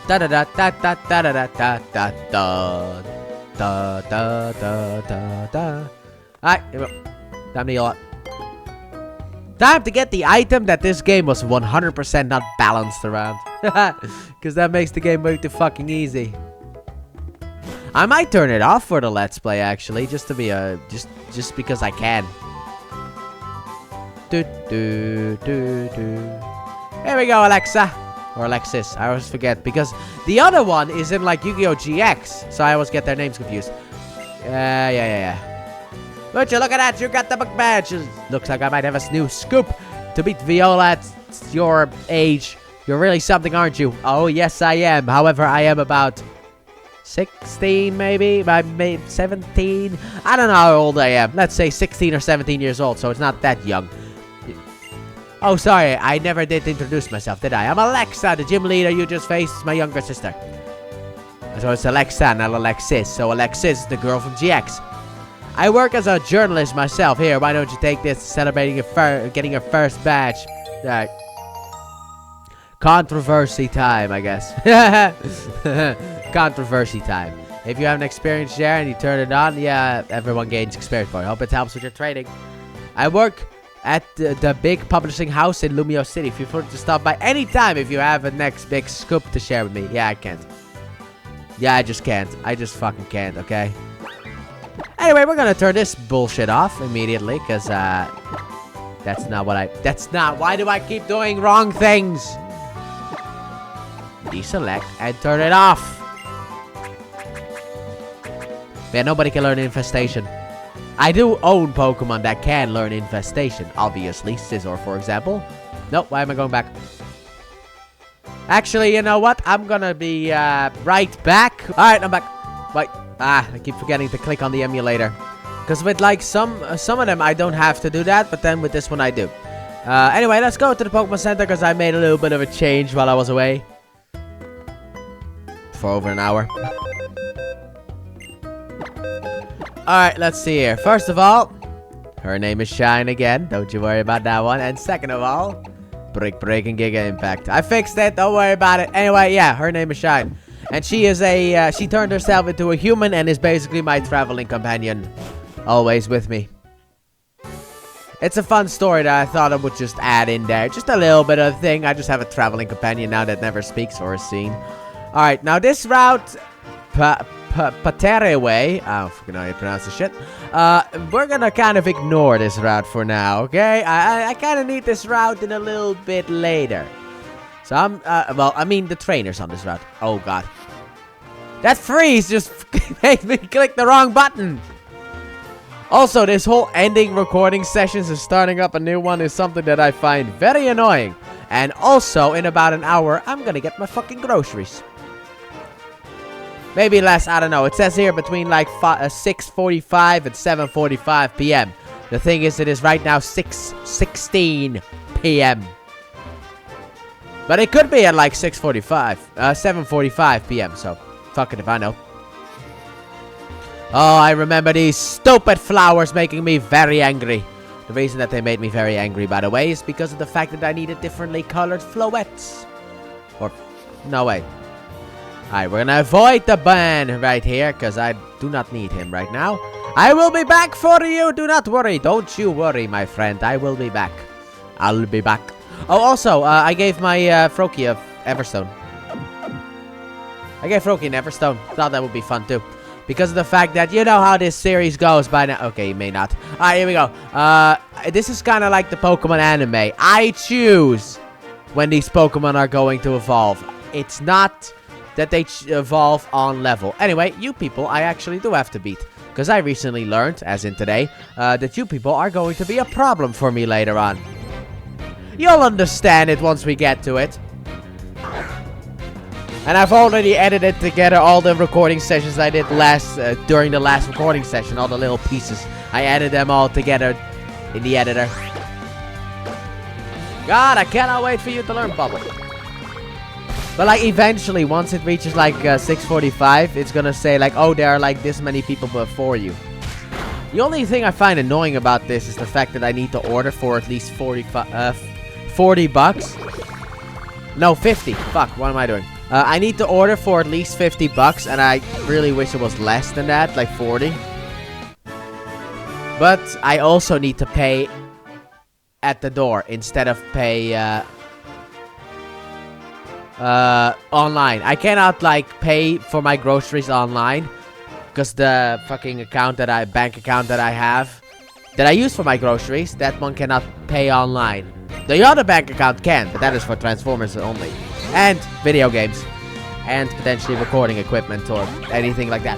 Da da da da da da da da da da da da da da da. Alright, here we go. Time to heal up. Time to get the item that this game was 100% not balanced around. Because that makes the game way too fucking easy. I might turn it off for the Let's Play, actually, just to be just because I can. Do do do do. Here we go, Alexa. Or Alexis, I always forget, because the other one is in like Yu-Gi-Oh! GX, so I always get their names confused. Yeah. Would you look at that? You got the book badge. Looks like I might have a new scoop to beat Viola at your age. You're really something, aren't you? Oh, yes, I am. However, I am about 16, maybe? Maybe 17? I don't know how old I am. Let's say 16 or 17 years old, so it's not that young. Oh, sorry, I never did introduce myself, did I? I'm Alexa, the gym leader you just faced, my younger sister. So it's Alexa, not Alexis. So Alexis is the girl from GX. I work as a journalist myself. Here, why don't you take this, celebrating getting your first badge. Alright. Controversy time, I guess. Controversy time. If you have an experience share and you turn it on, yeah, everyone gains experience for it. Hope it helps with your trading. I work at the big publishing house in Lumio City. Feel free to stop by anytime if you have a next big scoop to share with me. Yeah, I can't. Yeah, I just can't. I just fucking can't, okay? Anyway, we're gonna turn this bullshit off immediately, because, that's not what why do I keep doing wrong things? Deselect and turn it off. Yeah, nobody can learn Infestation. I do own Pokemon that can learn Infestation, obviously. Scizor, for example. Nope, why am I going back? Actually, you know what? I'm gonna be, right back. Alright, I'm back. Wait. I keep forgetting to click on the emulator. Because with, like, some of them, I don't have to do that. But then with this one, I do. Anyway, let's go to the Pokemon Center, because I made a little bit of a change while I was away. For over an hour. Alright, let's see here. First of all, her name is Shine again. Don't you worry about that one. And second of all, Break and Giga Impact. I fixed it. Don't worry about it. Anyway, yeah, her name is Shine. And she is she turned herself into a human and is basically my traveling companion. Always with me. It's a fun story that I thought I would just add in there. Just a little bit of thing. I just have a traveling companion now that never speaks or is seen. Alright, now this route... Patere way. I don't fucking know how you pronounce this shit. We're gonna kind of ignore this route for now, okay? I kind of need this route in a little bit later. So I'm, well, I mean the trainers on this route. Oh god. That freeze just made me click the wrong button. Also, this whole ending recording sessions and starting up a new one is something that I find very annoying. And also, in about an hour, I'm gonna get my fucking groceries. Maybe less, I don't know. It says here between like 6:45 and 7:45 p.m. The thing is, it is right now 6:16 p.m. But it could be at like 7:45 p.m. So, fuck it if I know. Oh, I remember these stupid flowers making me very angry. The reason that they made me very angry, by the way, is because of the fact that I needed differently colored flowettes. Or, no way. Alright, we're gonna avoid the ban right here, because I do not need him right now. I will be back for you, do not worry. Don't you worry, my friend. I will be back. I'll be back. Oh, also, I gave my Froakie a Everstone. I gave Froakie an Everstone. Thought that would be fun, too. Because of the fact that you know how this series goes by now. Okay, you may not. Alright, here we go. This is kind of like the Pokemon anime. I choose when these Pokemon are going to evolve. It's not that they evolve on level. Anyway, you people, I actually do have to beat. Because I recently learned, as in today, that you people are going to be a problem for me later on. You'll understand it once we get to it. And I've already edited together all the recording sessions I did during the last recording session. All the little pieces. I added them all together in the editor. God, I cannot wait for you to learn Bubble. But like eventually, once it reaches like 6:45, it's gonna say like, oh, there are like this many people before you. The only thing I find annoying about this is the fact that I need to order for at least 40 bucks. No, 50. Fuck, what am I doing? I need to order for at least 50 bucks, and I really wish it was less than that, like 40. But I also need to pay at the door instead of pay online. I cannot like pay for my groceries online because the fucking bank account that I have that I use for my groceries, that one cannot pay online. The other bank account can, but that is for Transformers only. And video games. And potentially recording equipment or anything like that.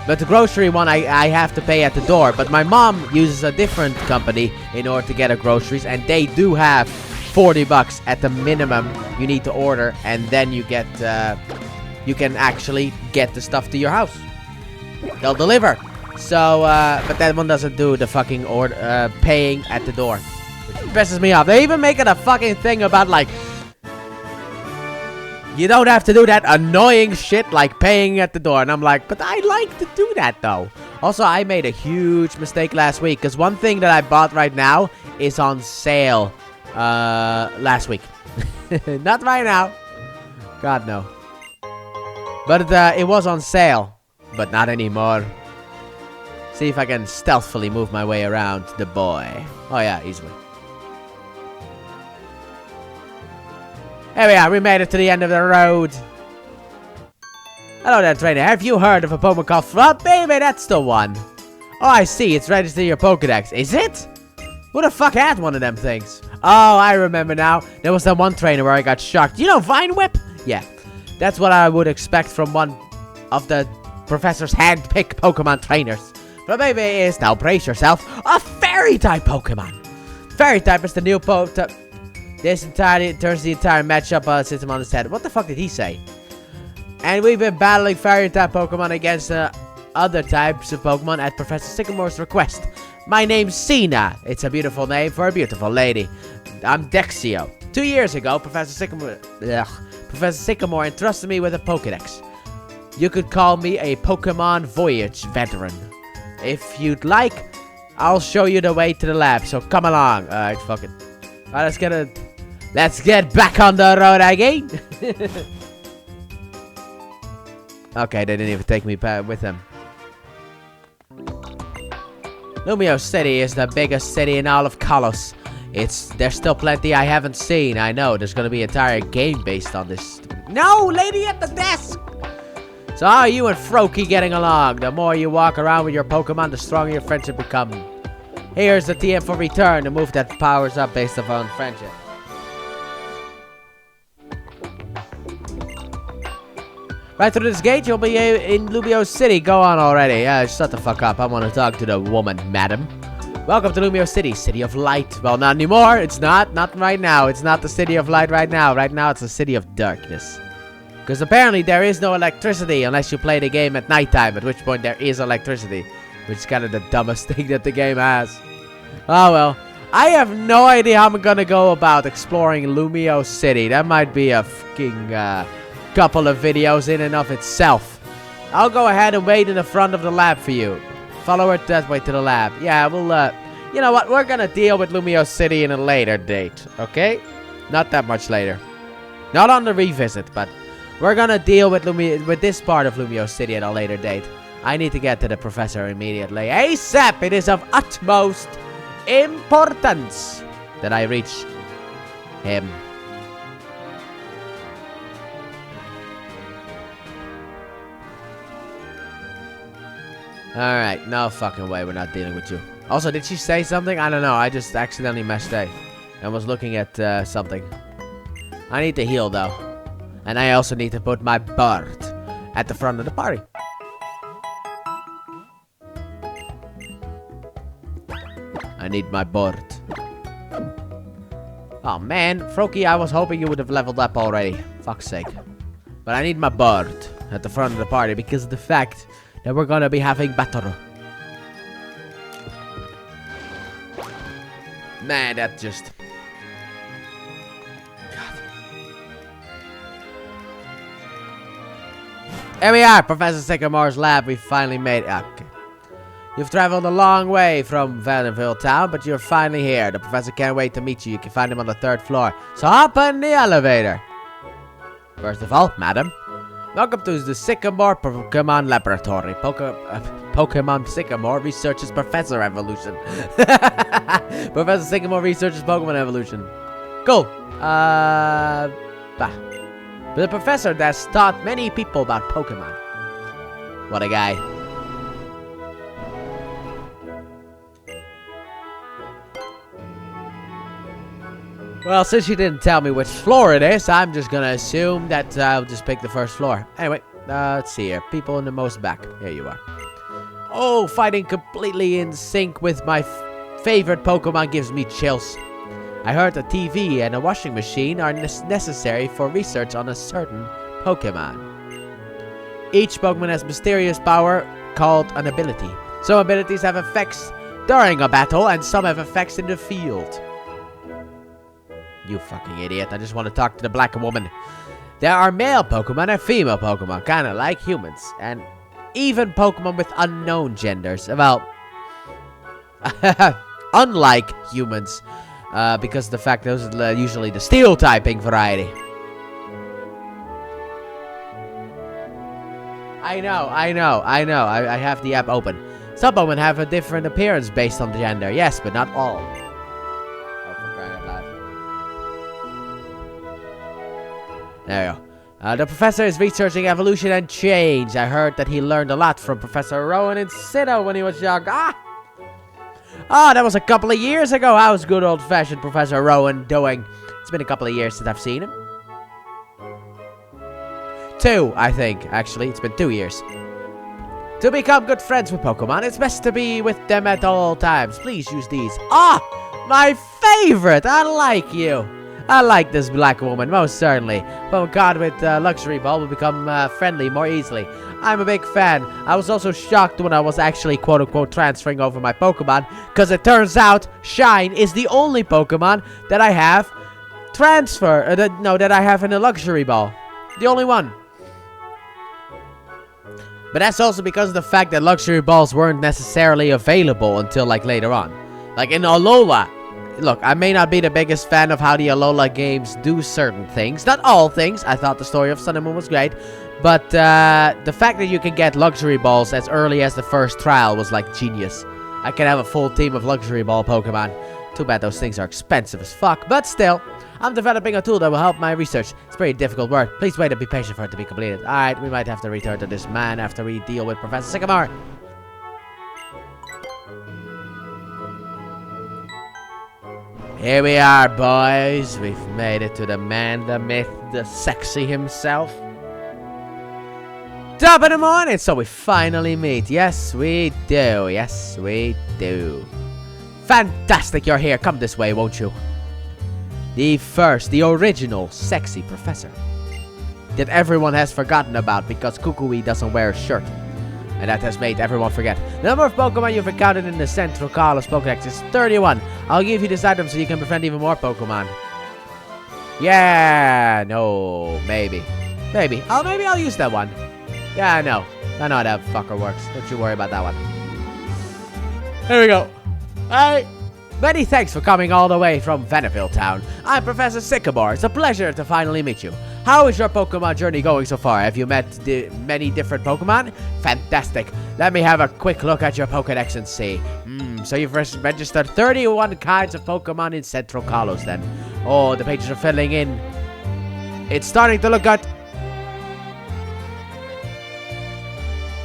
But the grocery one, I have to pay at the door. But my mom uses a different company in order to get her groceries. And they do have 40 bucks at the minimum you need to order. And then you get, you can actually get the stuff to your house. They'll deliver. So, but that one doesn't do the fucking paying at the door. Which pisses me off. They even make it a fucking thing about, like, you don't have to do that annoying shit like paying at the door. And I'm like, but I like to do that, though. Also, I made a huge mistake last week. Because one thing that I bought right now is on sale last week. Not right now. God, no. But it was on sale. But not anymore. See if I can stealthily move my way around the boy. Oh yeah, easily. Here we are, we made it to the end of the road. Hello there, trainer. Have you heard of a Pokemon called Flood? Baby, that's the one. Oh, I see. It's registered in your Pokedex. Is it? Who the fuck had one of them things? Oh, I remember now. There was that one trainer where I got shocked. You know Vine Whip? Yeah. That's what I would expect from one of the Professor's hand-picked Pokemon trainers. But baby is, now brace yourself, a Fairy-type Pokemon. Fairy-type is the new This entirely turns the entire matchup system on its head. What the fuck did he say? And we've been battling Fairy-type Pokemon against other types of Pokemon at Professor Sycamore's request. My name's Cena. It's a beautiful name for a beautiful lady. I'm Dexio. 2 years ago, Professor Sycamore entrusted me with a Pokedex. You could call me a Pokemon Voyage veteran. If you'd like, I'll show you the way to the lab, so come along. Alright, fuck it. Alright, let's get back on the road again. Okay, they didn't even take me with them. Lumio City is the biggest city in all of Kalos. There's still plenty I haven't seen. I know, there's gonna be an entire game based on this. No, lady at the desk! So how are you and Froakie getting along? The more you walk around with your Pokemon, the stronger your friendship becomes. Here's the TM for return, the move that powers up based upon friendship. Right through this gate, you'll be in Lumio City. Go on already. Shut the fuck up. I want to talk to the woman, madam. Welcome to Lumio City, City of Light. Well, not anymore. It's not. Not right now. It's not the City of Light right now. Right now, it's the City of Darkness. Because apparently there is no electricity unless you play the game at nighttime, at which point there is electricity. Which is kind of the dumbest thing that the game has. Oh well. I have no idea how I'm gonna go about exploring Lumio City. That might be a fucking couple of videos in and of itself. I'll go ahead and wait in the front of the lab for you. Follow her that way to the lab. Yeah, we'll, you know what? We're gonna deal with Lumio City in a later date, okay? Not that much later. Not on the revisit, but we're gonna deal with this part of Lumio City at a later date. I need to get to the professor immediately. ASAP! It is of utmost importance that I reach him. Alright, no fucking way we're not dealing with you. Also, did she say something? I don't know. I just accidentally messed up and was looking at something. I need to heal though. And I also need to put my bird at the front of the party. I need my bird. Oh man, Froakie, I was hoping you would have leveled up already. Fuck's sake. But I need my bird at the front of the party because of the fact that we're gonna be having battle. Man, that just... God. Here we are, Professor Sycamore's lab. We finally made it. Okay. You've traveled a long way from Vanderville town, but you're finally here. The professor can't wait to meet you. You can find him on the 3rd floor. So hop in the elevator. First of all, madam, welcome to the Sycamore Pokémon Laboratory. Pokémon Sycamore researches Professor Evolution. Professor Sycamore researches Pokémon Evolution. Cool. The professor that's taught many people about Pokémon. What a guy. Well, since you didn't tell me which floor it is, I'm just gonna assume that I'll just pick the 1st floor. Anyway, let's see here. People in the most back. Here you are. Oh, fighting completely in sync with my favorite Pokemon gives me chills. I heard a TV and a washing machine are necessary for research on a certain Pokemon. Each Pokemon has mysterious power called an ability. Some abilities have effects during a battle, and some have effects in the field. You fucking idiot. I just want to talk to the black woman. There are male Pokemon and female Pokemon, kind of like humans. And even Pokemon with unknown genders. Well, unlike humans. Because the fact those are usually the steel typing variety. I know. I have the app open. Some Pokemon have a different appearance based on gender. Yes, but not all. There you go. The professor is researching evolution and change. I heard that he learned a lot from Professor Rowan in Sinnoh when he was young. That was a couple of years ago. How's good old-fashioned Professor Rowan doing? It's been a couple of years since I've seen him. 2, I think, actually. It's been 2 years. To become good friends with Pokemon, it's best to be with them at all times. Please use these. My favorite! I like you. I like this black woman, most certainly. Pokemon with Luxury Ball will become friendly more easily. I'm a big fan. I was also shocked when I was actually quote-unquote transferring over my Pokemon, because it turns out Shine is the only Pokemon that I have that I have in a Luxury Ball. The only one. But that's also because of the fact that Luxury Balls weren't necessarily available until like later on. Like in Alola. Look, I may not be the biggest fan of how the Alola games do certain things. Not all things. I thought the story of Sun and Moon was great. But the fact that you can get Luxury Balls as early as the first trial was like genius. I can have a full team of Luxury Ball Pokemon. Too bad those things are expensive as fuck. But still, I'm developing a tool that will help my research. It's pretty difficult work. Please wait and be patient for it to be completed. Alright, we might have to return to this man after we deal with Professor Sycamore. Here we are, boys. We've made it to the man, the myth, the sexy himself. Top of the morning, so we finally meet. Yes, we do. Yes, we do. Fantastic, you're here. Come this way, won't you? The original sexy professor that everyone has forgotten about because Kukui doesn't wear a shirt. And that has made everyone forget. The number of Pokemon you've encountered in the Central Kalos Pokédex is 31. I'll give you this item so you can befriend even more Pokemon. Yeah, no, maybe. Maybe I'll use that one. Yeah, I know how that fucker works. Don't you worry about that one. Here we go. Alright. Many thanks for coming all the way from Vanderville Town. I'm Professor Sycamore. It's a pleasure to finally meet you. How is your Pokemon journey going so far? Have you met many different Pokemon? Fantastic. Let me have a quick look at your Pokédex and see. So you've registered 31 kinds of Pokemon in Central Kalos then. Oh, the pages are filling in. It's starting to look good.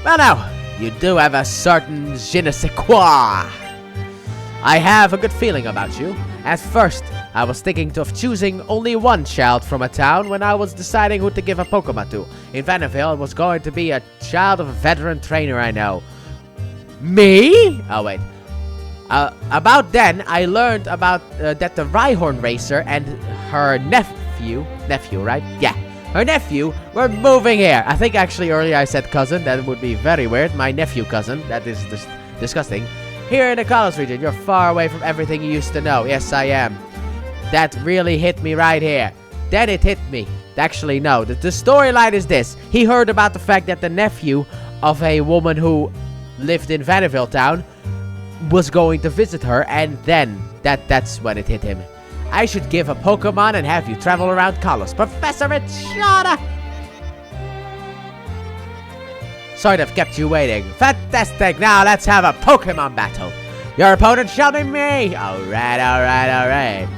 Well now, you do have a certain je ne sais quoi. I have a good feeling about you. At first, I was thinking of choosing only one child from a town when I was deciding who to give a Pokemon to. In Vanderville, it was going to be a child of a veteran trainer I know. Me? Oh, wait. About then, I learned about that the Rhyhorn Racer and her nephew, right? Yeah, her nephew were moving here. I think actually earlier I said cousin. That would be very weird. My nephew cousin. That is disgusting. Here in the Kalos region, you're far away from everything you used to know. Yes, I am. That really hit me right here. Then it hit me. Actually, no. The storyline is this. He heard about the fact that the nephew of a woman who lived in Vanderbilt Town, was going to visit her, and then that's when it hit him. I should give a Pokemon and have you travel around Kalos. Professor, it's Shauna! Sorry to have kept you waiting. Fantastic! Now let's have a Pokemon battle. Your opponent shall be me! Alright.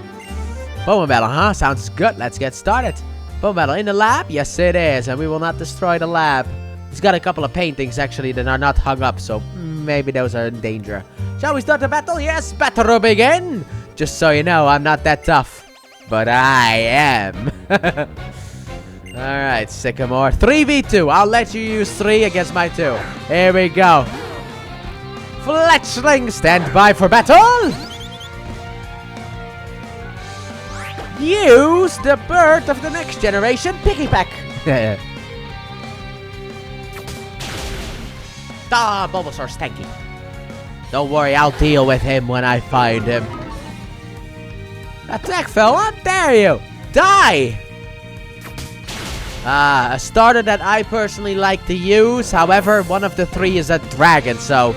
Pokemon battle, huh? Sounds good. Let's get started. Pokemon battle in the lab? Yes, it is. And we will not destroy the lab. He's got a couple of paintings, actually, that are not hung up. So maybe those are in danger. Shall we start the battle? Yes, battle will begin! Just so you know, I'm not that tough. But I am. Alright, Sycamore. 3v2. I'll let you use 3 against my 2. Here we go. Fletchling, stand by for battle! Use the bird of the next generation, Piggyback. Ah, Bulbasaur's tanky. Don't worry, I'll deal with him when I find him. Attack, fell. How dare you? Die! A starter that I personally like to use. However, one of the 3 is a dragon, so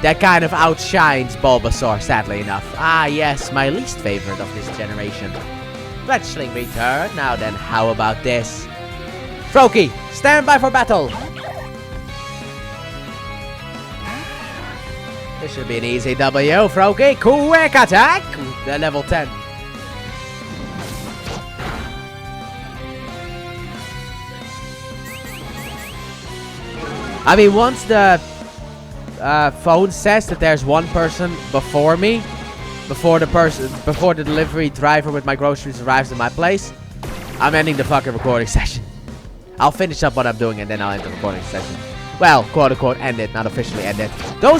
that kind of outshines Bulbasaur, sadly enough. Ah, yes, my least favorite of this generation. Fletchling return. Now then, how about this? Froakie, stand by for battle. This should be an easy W, Froakie. Quick attack. Level 10. I mean, once the phone says that there's one person before me, before the delivery driver with my groceries arrives at my place, I'm ending the fucking recording session. I'll finish up what I'm doing and then I'll end the recording session. Well, quote unquote, end it, not officially end it. Don't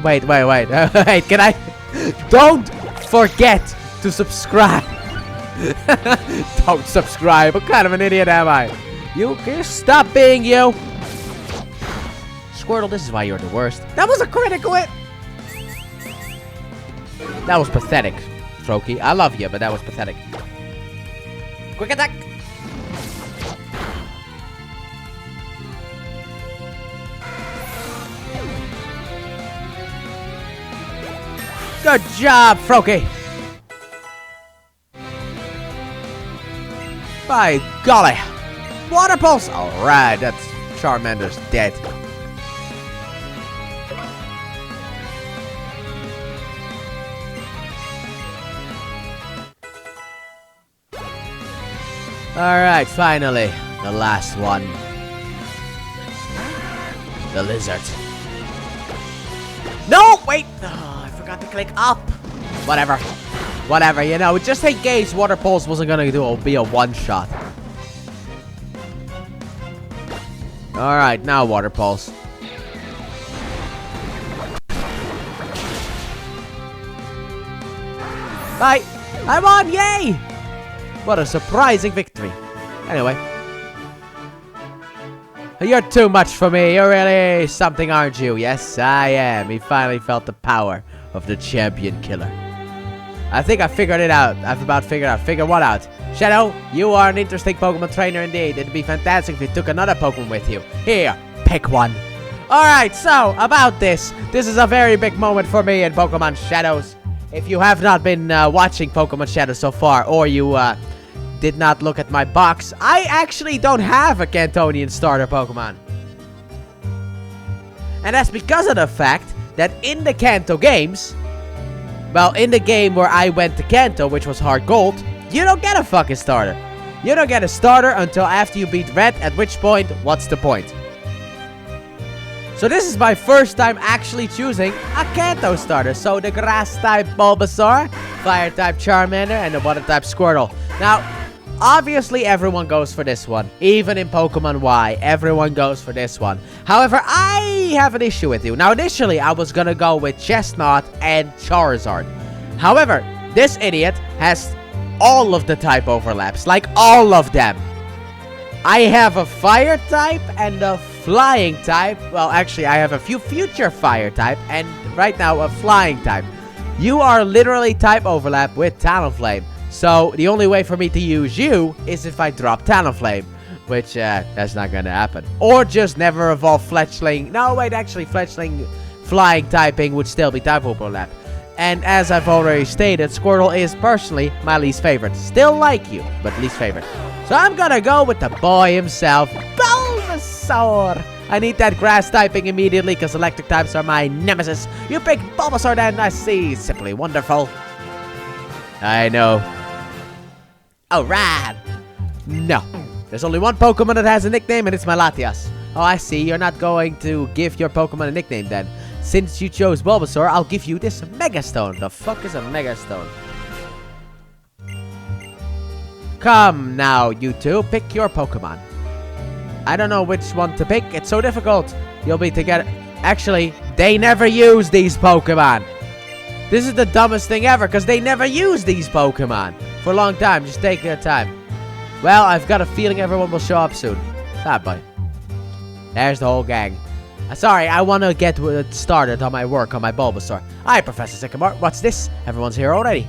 wait. Wait, can I? Don't forget to subscribe. Don't subscribe. What kind of an idiot am I? You can stop being you. Squirtle, this is why you're the worst. That was a critical hit. That was pathetic, Froakie. I love you, but that was pathetic. Quick attack. Good job, Froakie. By golly. Water Pulse. Alright, that's Charmander's dead. Alright, finally. The last one. The lizard. No! Wait! Oh, I forgot to click up. Whatever, you know. Just in case Water Pulse wasn't gonna be a one-shot. Alright, now Water Pulse. Bye! I won! Yay! What a surprising victory. Anyway. You're too much for me. You're really something, aren't you? Yes, I am. He finally felt the power of the champion killer. I think I figured it out. I've about figured out. Figure what out? Shadow, you are an interesting Pokemon trainer indeed. It'd be fantastic if you took another Pokemon with you. Here, pick one. Alright, so, about this. This is a very big moment for me in Pokemon Shadows. If you have not been watching Pokemon Shadows so far, or you did not look at my box, I actually don't have a Cantonian starter Pokemon. And that's because of the fact that in the Kanto games, well, in the game where I went to Kanto, which was Hard Gold, you don't get a fucking starter. You don't get a starter until after you beat Red, at which point, what's the point? So this is my first time actually choosing a Kanto starter. So the Grass-type Bulbasaur, Fire-type Charmander, and the Water-type Squirtle. Now, obviously everyone goes for this one. Even in Pokemon Y, everyone goes for this one. However, I have an issue with you. Now, initially, I was gonna go with Chestnut and Charizard. However, this idiot has all of the type overlaps. Like, all of them. I have a Fire type and a Flying type. Well, actually, I have a few future Fire type and right now a Flying type. You are literally type overlap with Talonflame. So, the only way for me to use you is if I drop Talonflame. which that's not gonna happen. Or just never evolve fletchling. No, wait, actually, fletchling flying typing would still be type overlap. And as I've already stated, Squirtle is personally my least favorite. Still like you, but least favorite. So I'm gonna go with the boy himself, Bulbasaur. I need that grass typing immediately because electric types are my nemesis. You pick Bulbasaur then, I see. Simply wonderful. I know. Alright. No. There's only one Pokemon that has a nickname and it's my Latias. Oh, I see. You're not going to give your Pokemon a nickname then. Since you chose Bulbasaur, I'll give you this Mega Stone. The fuck is a Mega Stone? Come now, you two. Pick your Pokemon. I don't know which one to pick. It's so difficult. You'll be together. Actually, they never use these Pokemon. This is the dumbest thing ever because they never use these Pokemon for a long time. Just take your time. Well, I've got a feeling everyone will show up soon. Ah, boy. There's the whole gang. Sorry, I want to get started on my work on my Bulbasaur. Hi, Professor Sycamore. What's this? Everyone's here already.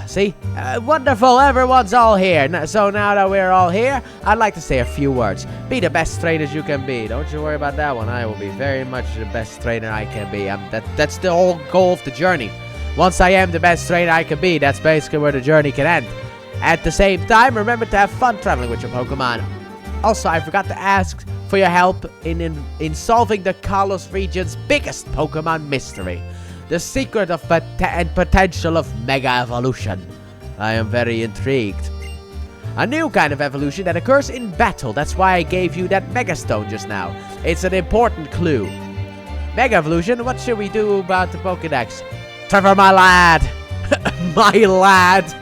See? Wonderful, everyone's all here. So now that we're all here, I'd like to say a few words. Be the best trainers you can be. Don't you worry about that one. I will be very much the best trainer I can be. That's the whole goal of the journey. Once I am the best trainer I can be, that's basically where the journey can end. At the same time, remember to have fun traveling with your Pokemon. Also, I forgot to ask for your help in solving the Kalos region's biggest Pokemon mystery. The secret of and potential of Mega Evolution. I am very intrigued. A new kind of evolution that occurs in battle. That's why I gave you that Mega Stone just now. It's an important clue. Mega Evolution, what should we do about the Pokédex? Trevor, my lad. My lad.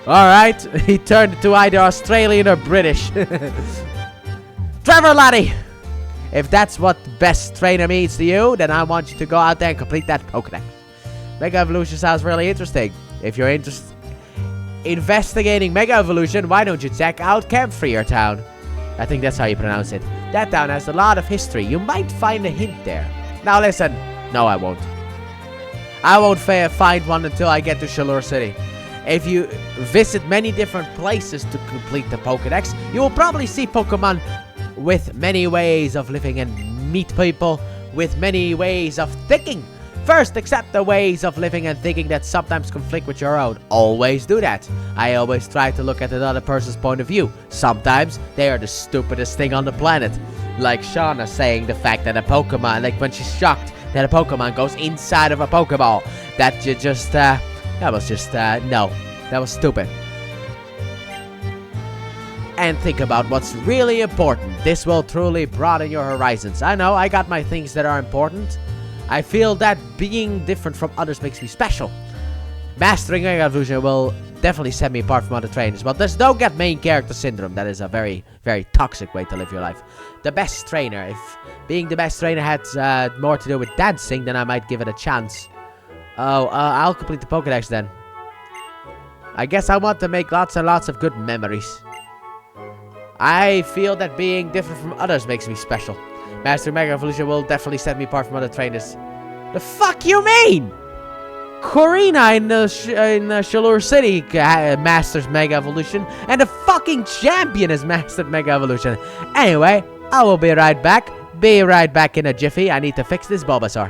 Alright, he turned to either Australian or British. Trevor, laddie. If that's what best trainer means to you, then I want you to go out there and complete that Pokédex. Mega Evolution sounds really interesting. If you're interested investigating Mega Evolution, why don't you check out Gamefreak town? I think that's how you pronounce it. That town has a lot of history. You might find a hint there. Now listen. No, I won't. I won't find one until I get to Shalur City. If you visit many different places to complete the Pokédex, you will probably see Pokemon with many ways of living and meet people with many ways of thinking. First, accept the ways of living and thinking that sometimes conflict with your own. Always do that. I always try to look at another person's point of view. Sometimes they are the stupidest thing on the planet. Like Shauna saying the fact that a Pokemon, like when she's shocked that a Pokemon goes inside of a Pokeball. That you just, that was just, no. That was stupid. And think about what's really important. This will truly broaden your horizons. I know, I got my things that are important. I feel that being different from others makes me special. Mastering Mega Evolution will definitely set me apart from other trainers. But just don't get main character syndrome. That is a very, very toxic way to live your life. The best trainer. If being the best trainer had more to do with dancing, then I might give it a chance. Oh, I'll complete the Pokédex then. I guess I want to make lots and lots of good memories. I feel that being different from others makes me special. Mastering Mega Evolution will definitely set me apart from other trainers. The fuck you mean? Corina in Shalur City masters Mega Evolution, and the fucking champion has mastered Mega Evolution. Anyway, I will be right back. Be right back in a jiffy. I need to fix this Bulbasaur.